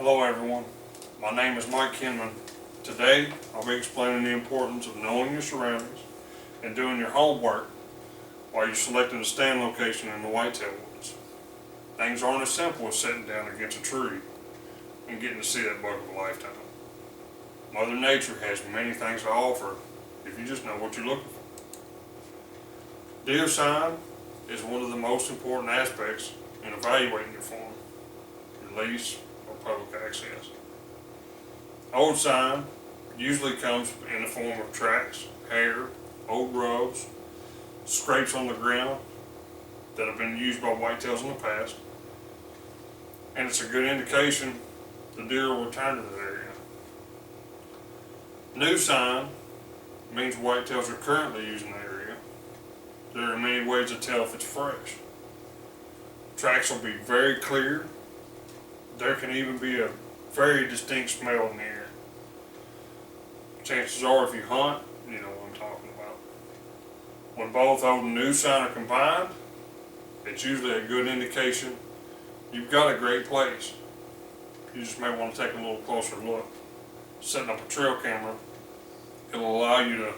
Hello everyone, my name is Mike Kinman. Today I'll be explaining the importance of knowing your surroundings and doing your homework while you're selecting a stand location in the whitetail woods. Things aren't as simple as sitting down against a tree and getting to see that buck of a lifetime. Mother Nature has many things to offer if you just know what you're looking for. Deer sign is one of the most important aspects in evaluating your farm, your lease, or public access. Old sign usually comes in the form of tracks, hair, old rubs, scrapes on the ground that have been used by whitetails in the past, and it's a good indication the deer will return to that area. New sign means whitetails are currently using the area. There are many ways to tell if it's fresh. Tracks will be very clear. There can even be a very distinct smell in the air. Chances are, if you hunt, you know what I'm talking about. When both old and new sign are combined, it's usually a good indication you've got a great place. You just may want to take a little closer look. Setting up a trail camera, it'll allow you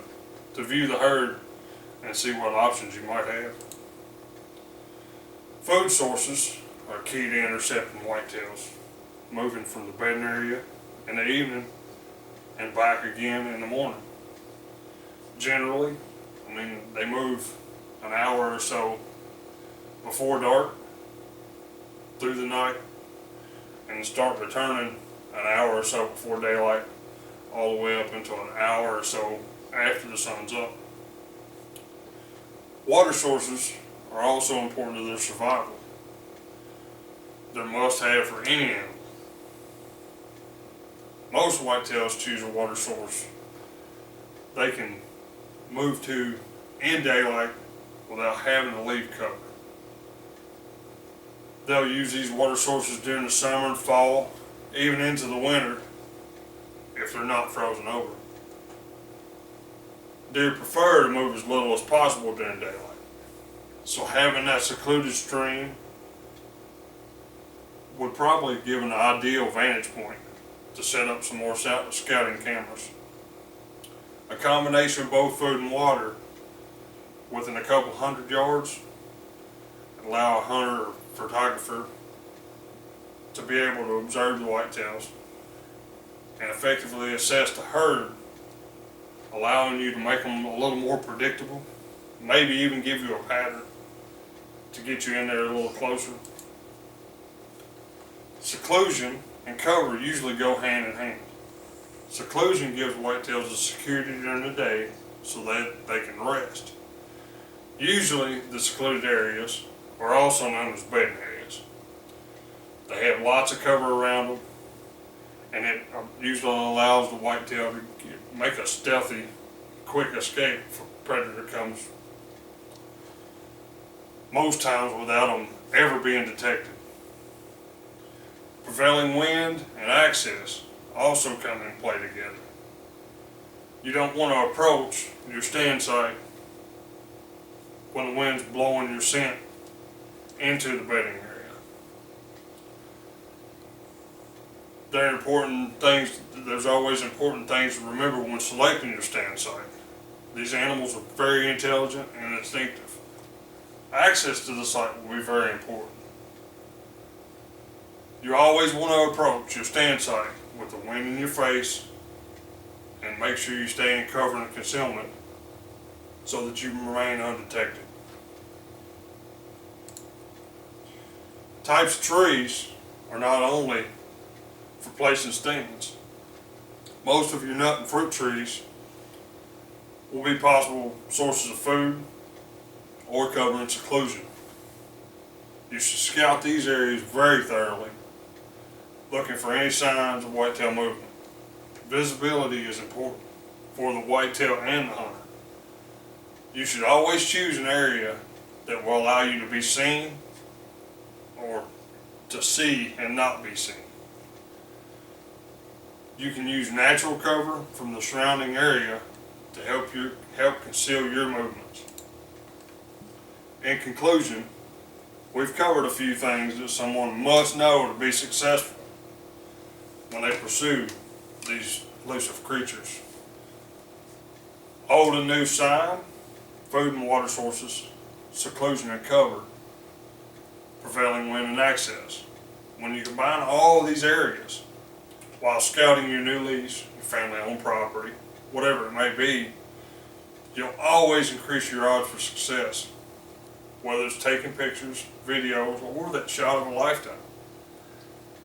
to view the herd and see what options you might have. Food sources are key to intercepting whitetails, moving from the bedding area in the evening and back again in the morning. Generally, they move an hour or so before dark through the night and start returning an hour or so before daylight, all the way up until an hour or so after the sun's up. Water sources are also important to their survival. They're must-have for any animal. Most whitetails choose a water source they can move to in daylight without having to leave cover. They'll use these water sources during the summer and fall, even into the winter, if they're not frozen over. Deer prefer to move as little as possible during daylight, so having that secluded stream would probably give an ideal vantage point to set up some more scouting cameras. A combination of both food and water within a couple hundred yards allow a hunter or photographer to be able to observe the whitetails and effectively assess the herd, allowing you to make them a little more predictable, maybe even give you a pattern to get you in there a little closer. Seclusion and cover usually go hand in hand. Seclusion gives whitetails the security during the day so that they can rest. Usually the secluded areas are also known as bedding areas. They have lots of cover around them, and it usually allows the whitetail to make a stealthy, quick escape if a predator comes, most times without them ever being detected. Prevailing wind and access also come in play together. You don't want to approach your stand site when the wind's blowing your scent into the bedding area. There's always important things to remember when selecting your stand site. These animals are very intelligent and instinctive. Access to the site will be very important. You always want to approach your stand site with the wind in your face and make sure you stay in cover and concealment so that you remain undetected. Types of trees are not only for placing stands. Most of your nut and fruit trees will be possible sources of food or cover and seclusion. You should scout these areas very thoroughly, looking for any signs of whitetail movement. Visibility is important for the whitetail and the hunter. You should always choose an area that will allow you to be seen or to see and not be seen. You can use natural cover from the surrounding area to help conceal your movements. In conclusion, we've covered a few things that someone must know to be successful. when they pursue these elusive creatures. Old and new sign, food and water sources, seclusion and cover, prevailing wind and access. When you combine all these areas while scouting your new lease, your family-owned property, whatever it may be, you'll always increase your odds for success, whether it's taking pictures, videos, or that shot of a lifetime.